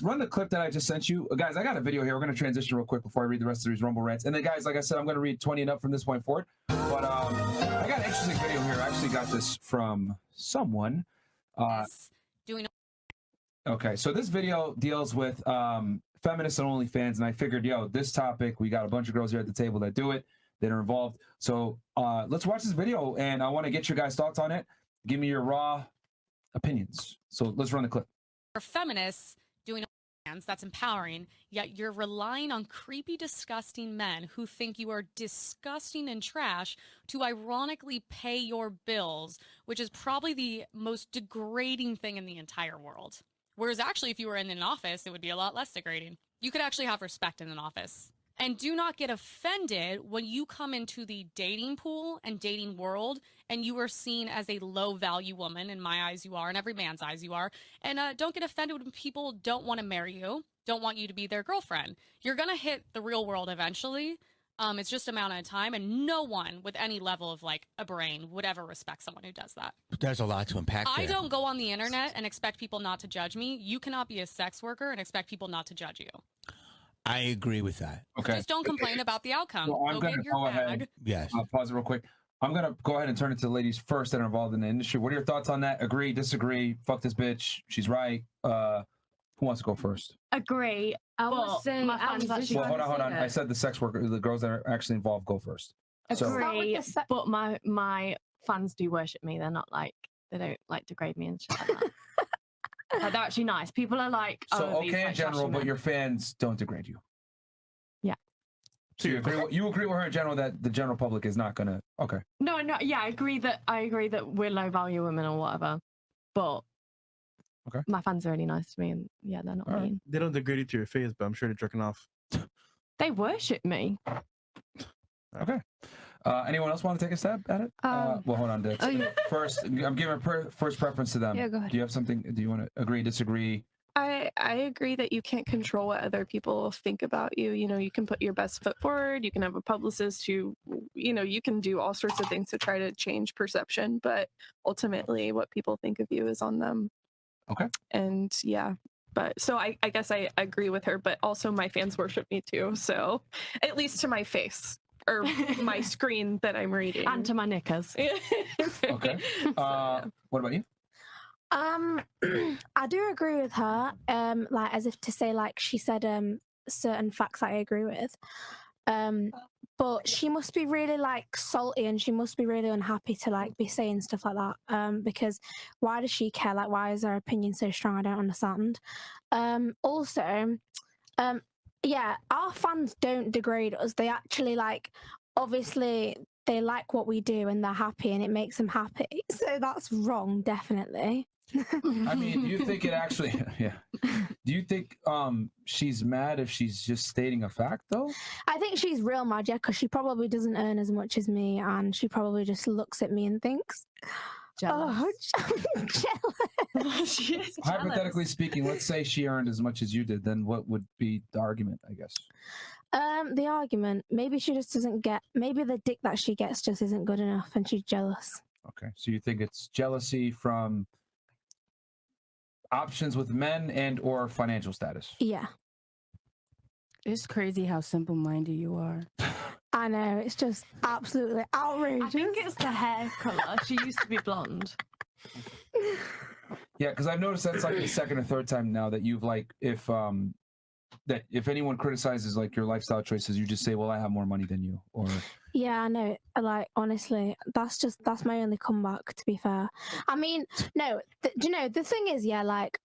run the clip that I just sent you. Guys, I got a video here. We're going to transition real quick before I read the rest of these Rumble rants. And then, guys, like I said, I'm going to read 20 and up from this point forward. But I got an interesting video here. I actually got this from someone. Okay, so this video deals with feminists and OnlyFans, and I figured, yo, this topic, we got a bunch of girls here at the table that do it, that are involved. So let's watch this video, and I want to get your guys' thoughts on it. Give me your raw opinions. So let's run the clip. For feminists doing OnlyFans, that's empowering, yet you're relying on creepy, disgusting men who think you are disgusting and trash to ironically pay your bills, which is probably the most degrading thing in the entire world. Whereas actually, if you were in an office, it would be a lot less degrading. You could actually have respect in an office. And do not get offended when you come into the dating pool and dating world and you are seen as a low value woman. In my eyes, you are. In every man's eyes, you are. And don't get offended when people don't want to marry you, don't want you to be their girlfriend. You're going to hit the real world eventually. It's just a matter of time. And no one with any level of like a brain would ever respect someone who does that. There's a lot to unpack there. I don't go on the internet and expect people not to judge me. You cannot be a sex worker and expect people not to judge you. I agree with that. Okay. Just don't complain about the outcome. Well, I'm going to go ahead. Yes. I'll pause it real quick. I'm going to go ahead and turn it to the ladies first that are involved in the industry. What are your thoughts on that? Agree, disagree, fuck this bitch, she's right. Who wants to go first? Agree. I would say well, hold on. I said the sex worker, the girls that are actually involved go first. Agree, but my fans do worship me. They're not like, they don't like degrade me and shit like that. Like, they're actually nice. People are like, so okay in general, but your fans don't degrade you. Yeah. So you agree with her in general that the general public is not gonna. Okay. No. Yeah, I agree that we're low value women or whatever, but okay, my fans are really nice to me, and yeah, they're not mean. They don't degrade it to your face, but I'm sure they're jerking off. They worship me. Okay. Anyone else want to take a stab at it? Well, hold on. First, I'm giving first preference to them. Yeah, go ahead. Do you have something? Do you want to agree, disagree? I agree that you can't control what other people think about you. You know, you can put your best foot forward. You can have a publicist who, you know, you can do all sorts of things to try to change perception. But ultimately, what people think of you is on them. Okay. And yeah. But so I guess I agree with her, but also my fans worship me too. So at least to my face. Or my screen that I'm reading. And to my knickers. Okay. What about you? I do agree with her. Like as if to say, like she said, certain facts I agree with. But she must be really like salty, and she must be really unhappy to like be saying stuff like that. Because why does she care? Like, why is her opinion so strong? I don't understand. Also, yeah, our fans don't degrade us. They actually like, obviously, they like what we do and they're happy and it makes them happy. So that's wrong, definitely. I mean, do you think it actually, yeah. Do you think she's mad if she's just stating a fact, though? I think she's real mad, yeah, because she probably doesn't earn as much as me and she probably just looks at me and thinks, jealous. Oh, I'm jealous. She is Hypothetically speaking, let's say she earned as much as you did, then what would be the argument, I guess? The argument, maybe she just doesn't get, maybe the dick that she gets just isn't good enough and she's jealous. Okay, so you think it's jealousy from options with men and or financial status? Yeah. It's crazy how simple-minded you are. I know, it's just absolutely outrageous. I think it's the hair color. She used to be blonde. Yeah, because I've noticed that's like the second or third time now that you've like, if anyone criticizes like your lifestyle choices, you just say, well, I have more money than you, or yeah, I know. Like, honestly, that's my only comeback, to be fair. I mean, no, do you know, the thing is, yeah, like,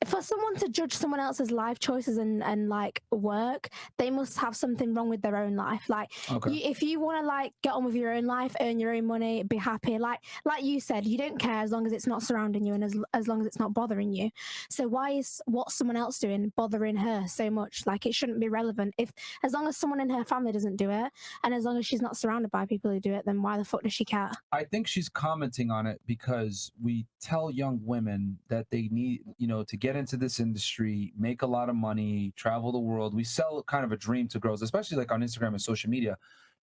for someone to judge someone else's life choices and like work, they must have something wrong with their own life. Like, okay. If you want to like get on with your own life, earn your own money, be happy, like you said, you don't care as long as it's not surrounding you and as long as it's not bothering you. So why is what someone else doing bothering her so much? Like, it shouldn't be relevant. If as long as someone in her family doesn't do it and as long as she's not surrounded by people who do it, then why the fuck does she care? I think she's commenting on it because we tell young women that they need, you know, to get into this industry, make a lot of money, travel the world. We sell kind of a dream to girls, especially like on Instagram and social media.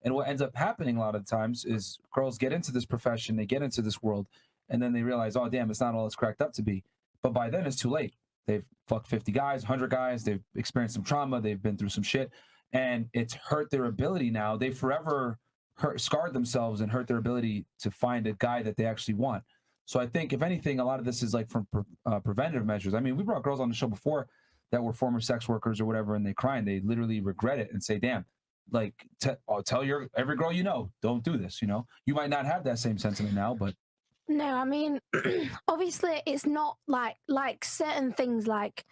And what ends up happening a lot of times is girls get into this profession, they get into this world, and then they realize, oh, damn, it's not all it's cracked up to be. But by then it's too late. they've fucked 50 guys, 100 guys, they've experienced some trauma, they've been through some shit, and it's hurt their ability now. They forever scarred themselves and hurt their ability to find a guy that they actually want. So I think, if anything, a lot of this is like from preventative measures. I mean, we brought girls on the show before that were former sex workers or whatever, and they cry and they literally regret it and say, damn, like, I'll tell every girl you know, don't do this. You know, you might not have that same sentiment now, but No, I mean, obviously it's not like certain things like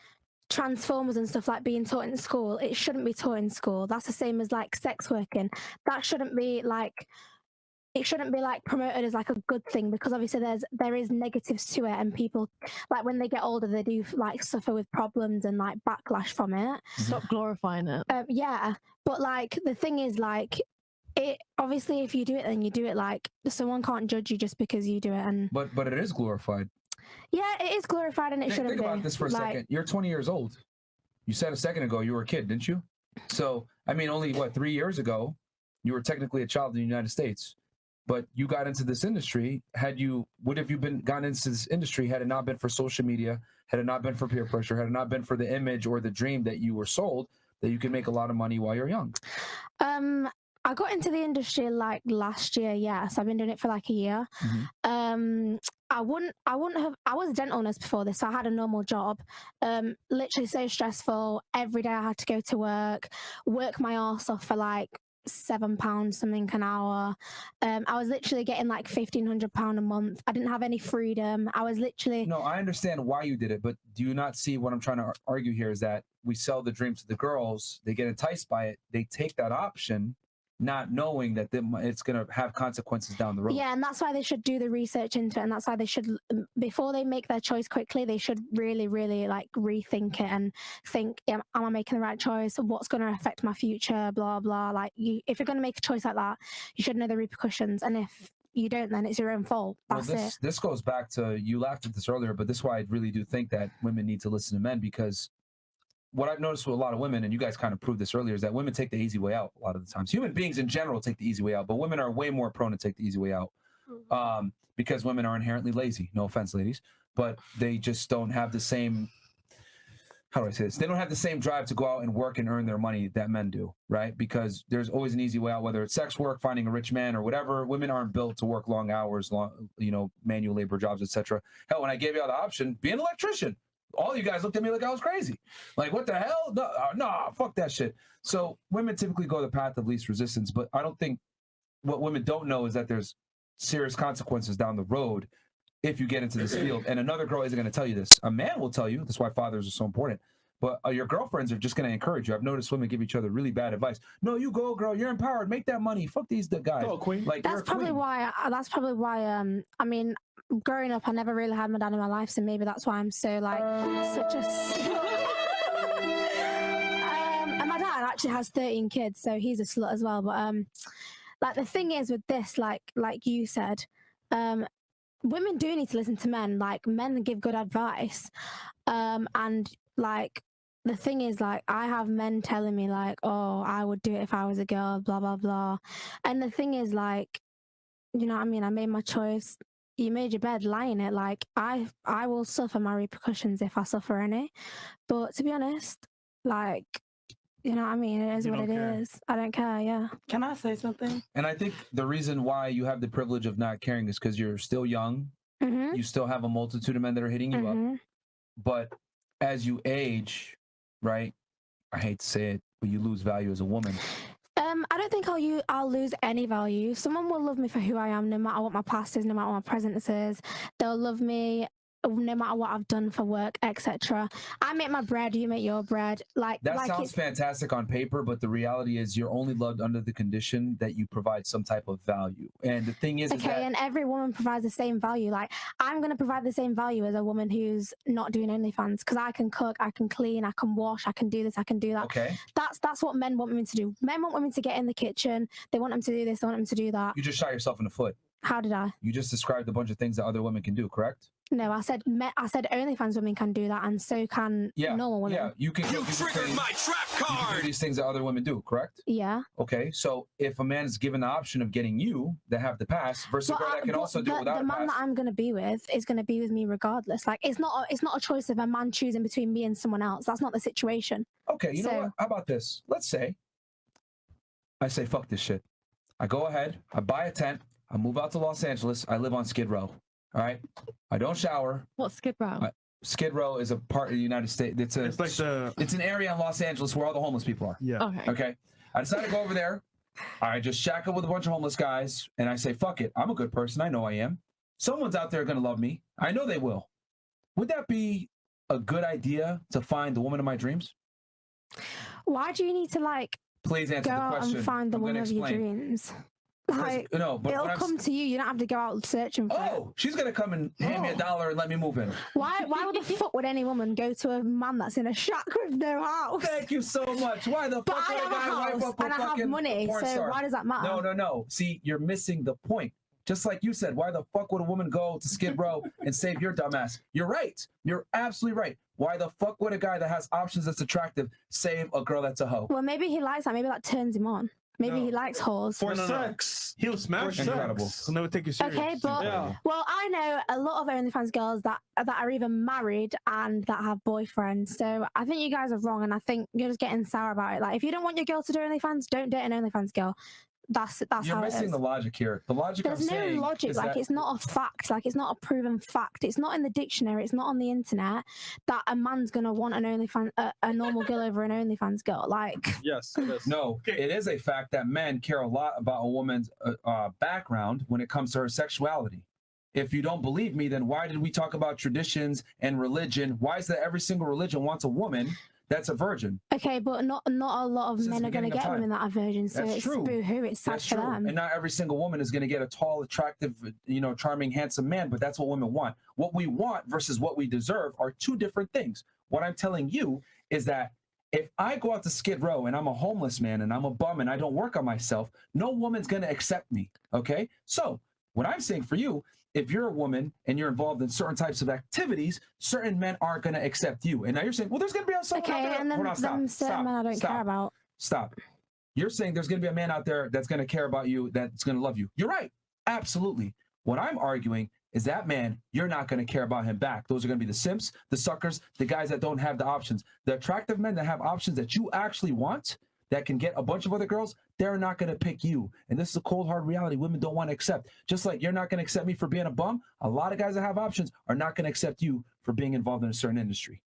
Transformers and stuff like being taught in school. It shouldn't be taught in school. That's the same as like sex working. That shouldn't be like, it shouldn't be like promoted as like a good thing, because obviously there is negatives to it, and people like when they get older they do like suffer with problems and like backlash from it. Stop glorifying it. Yeah, but like the thing is like, it obviously if you do it then you do it, like someone can't judge you just because you do it. And but it is glorified. yeah, it is glorified and it shouldn't Think be. about this for a like, second. You're 20 years old. You said a second ago you were a kid, didn't you? So I mean, only 3 years ago you were technically a child in the United States. But you got into this industry. Would have you gotten into this industry had it not been for social media, had it not been for peer pressure, had it not been for the image or the dream that you were sold that you can make a lot of money while you're young? I got into the industry like last year. Yes, I've been doing it for like a year. Mm-hmm. I wouldn't have. I was a dental nurse before this, so I had a normal job. Literally so stressful. Every day I had to go to work my arse off for like £7 something an hour. I was literally getting like £1,500 a month. I didn't have any freedom. I was literally. No, I understand why you did it, but do you not see what I'm trying to argue here is that we sell the dream to the girls. They get enticed by it. They take that option, not knowing that it's going to have consequences down the road. Yeah, and that's why they should do the research into it, and that's why they should, before they make their choice quickly, they should really, really like rethink it and think, am I making the right choice? What's going to affect my future? Blah, blah. Like, if you're going to make a choice like that, you should know the repercussions. And if you don't, then it's your own fault. That's it. This goes back to, you laughed at this earlier, but this is why I really do think that women need to listen to men, because what I've noticed with a lot of women, and you guys kind of proved this earlier, is that women take the easy way out a lot of the times. Human beings in general take the easy way out, but women are way more prone to take the easy way out because women are inherently lazy. No offense, ladies, but they just don't have the same, how do I say this? They don't have the same drive to go out and work and earn their money that men do, right? Because there's always an easy way out, whether it's sex work, finding a rich man, or whatever. Women aren't built to work long hours, manual labor jobs, etc. Hell, when I gave you the option, be an electrician, all you guys looked at me like I was crazy. Like, what the hell? No, fuck that shit. So women typically go the path of least resistance, but I don't think what women don't know is that there's serious consequences down the road if you get into this field. And another girl isn't going to tell you this. A man will tell you. That's why fathers are so important. But your girlfriends are just going to encourage you. I've noticed women give each other really bad advice. No, you go, girl. You're empowered. Make that money. Fuck the guys. Go, queen. Like, That's probably why. I mean, growing up, I never really had my dad in my life, so maybe that's why I'm so like such a. And my dad actually has 13 kids, so he's a slut as well. But like the thing is with this, like you said, women do need to listen to men. Like, men give good advice, and like. The thing is, like, I have men telling me, like, oh, I would do it if I was a girl, blah, blah, blah. And the thing is, like, you know what I mean? I made my choice. You made your bed, lie in it. Like, I will suffer my repercussions if I suffer any. But to be honest, like, you know what I mean? It is You what it don't care. is. I don't care, yeah. Can I say something? And I think the reason why you have the privilege of not caring is because you're still young. Mm-hmm. You still have a multitude of men that are hitting you up. But as you age, right? I hate to say it, but you lose value as a woman. I don't think I'll lose any value. Someone will love me for who I am, no matter what my past is, no matter what my present is. They'll love me no matter what I've done for work, etc. I make my bread, you make your bread. That sounds fantastic on paper, but the reality is you're only loved under the condition that you provide some type of value. And the thing is, okay, and every woman provides the same value. Like, I'm going to provide the same value as a woman who's not doing OnlyFans, because I can cook, I can clean, I can wash, I can do this, I can do that. Okay. That's what men want women to do. Men want women to get in the kitchen. They want them to do this. They want them to do that. You just shot yourself in the foot. How did I? You just described a bunch of things that other women can do, correct? No, I said OnlyFans women can do that, and so can normal women. Yeah, you can. You triggered my trap card. Do these things that other women do, correct? Yeah. Okay, so if a man is given the option of getting you that have the pass versus a girl that can also do it without the man that I'm going to be with is going to be with me regardless. Like it's not a choice of a man choosing between me and someone else. That's not the situation. Okay, you know what? How about this? Let's say I say fuck this shit. I go ahead, I buy a tent, I move out to Los Angeles, I live on Skid Row. All right, I don't shower. What's Skid Row? Skid Row is a part of the United States. It's an area in Los Angeles where all the homeless people are. Yeah. Okay. I decided to go over there. I just shack up with a bunch of homeless guys, and I say, "Fuck it, I'm a good person. I know I am. Someone's out there gonna love me. I know they will." Would that be a good idea to find the woman of my dreams? Why do you need to Please answer go the out question. and find the woman of your dreams? Like, no, but it'll come to you. You don't have to go out searching for it. She's gonna come and hand me $1 and let me move in. Why the fuck would any woman go to a man that's in a shack with no house? Thank you so much. Why the fuck would a guy wipe up a and I have fucking money, porn so star? why does that matter? No. See, you're missing the point. Just like you said, why the fuck would a woman go to Skid Row and save your dumbass? You're right. You're absolutely right. Why the fuck would a guy that has options that's attractive save a girl that's a hoe? Well, maybe he likes that. Maybe that turns him on. Maybe he likes whores. For sex. He'll smash Incredible. sex. He'll never take you serious. Okay, but well, I know a lot of OnlyFans girls that are even married and that have boyfriends. So I think you guys are wrong, and I think you're just getting sour about it. Like, if you don't want your girl to do OnlyFans, don't date an OnlyFans girl. That's You're how missing it is. the logic here. The logic There's I'm no saying logic. is Like, that it's not a fact. Like, it's not a proven fact. It's not in the dictionary. It's not on the internet that a man's gonna want an OnlyFans, a normal girl over an OnlyFans girl. Like, yes, it is. No, it is a fact that men care a lot about a woman's background when it comes to her sexuality. If you don't believe me, then why did we talk about traditions and religion? Why is that every single religion wants a woman that's a virgin? okay, but not a lot of Since men the are going to beginning of get time. women that are virgins. So That's it's true. boo-hoo. It's sad That's for true. them. And not every single woman is going to get a tall, attractive, charming, handsome man, but that's what women want. What we want versus what we deserve are two different things. What I'm telling you is that if I go out to Skid Row and I'm a homeless man and I'm a bum and I don't work on myself, no woman's going to accept me, okay? So what I'm saying for you, if you're a woman and you're involved in certain types of activities, certain men aren't going to accept you. And now you're saying, well, there's going to be someone out Okay, there. and then Hold on, them certain men I don't care about. Stop. You're saying there's going to be a man out there that's going to care about you, that's going to love you. You're right. Absolutely. What I'm arguing is that man, you're not going to care about him back. Those are going to be the simps, the suckers, the guys that don't have the options. The attractive men that have options that you actually want, that can get a bunch of other girls, they're not going to pick you. And this is a cold, hard reality women don't want to accept. Just like you're not going to accept me for being a bum, a lot of guys that have options are not going to accept you for being involved in a certain industry.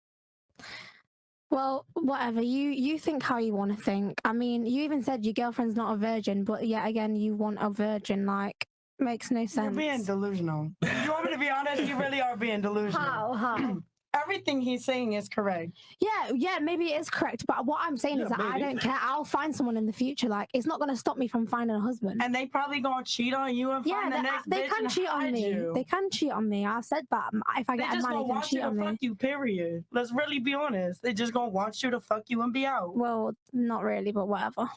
Well, whatever. You think how you want to think. I mean, you even said your girlfriend's not a virgin, but yet again, you want a virgin. Like, makes no sense. You're being delusional. You want me to be honest? You really are being delusional. How? Everything he's saying is correct. Yeah, maybe it is correct. But what I'm saying is that I don't care. I'll find someone in the future. Like, it's not going to stop me from finding a husband. And they probably gonna cheat on you and find the next they bitch can and cheat on hide me. you. They can cheat on me. I said that. If I They get a just man, gonna he can want you cheat to on fuck me. you, period. Let's really be honest. They just gonna want you to fuck you and be out. Well, not really, but whatever.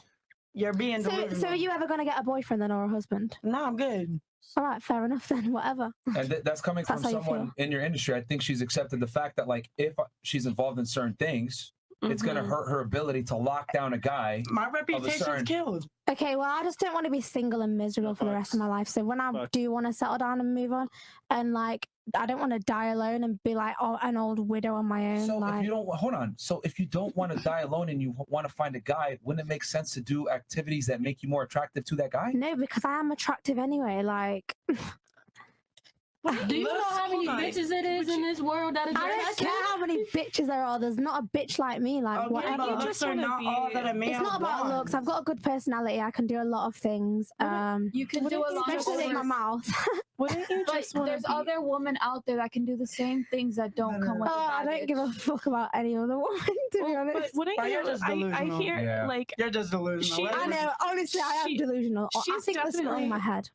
You're being delusional. So are you ever going to get a boyfriend then or a husband? No, I'm good. All right, fair enough then, whatever. And that's coming from That's how you someone in your industry. I think she's accepted the fact that, like, if she's involved in certain things, it's going to hurt her ability to lock down a guy. My reputation's killed. Okay, well, I just don't want to be single and miserable for the rest of my life. So when I do want to settle down and move on, and like, I don't want to die alone and be like, oh, an old widow on my own. So like, if you don't, hold on. So if you don't want to die alone and you want to find a guy, wouldn't it make sense to do activities that make you more attractive to that guy? no, because I am attractive anyway. Like, Do you know how many bitches it is in this world that are I don't care how many bitches there are. There's not a bitch like me. Like, Okay, whatever. but looks are not all that a man It's not about wants. looks. I've got a good personality. I can do a lot of things. You can do a lot of especially with my things. mouth. Wouldn't you But just want there's other women out there that can do the same things that don't come with Oh, I don't give a fuck about any other woman, to be honest. But wouldn't But you? you're just I delusional. hear Yeah. like You're just delusional. She- Let I us- know. Honestly, I am delusional. I she's think this in definitely- my head.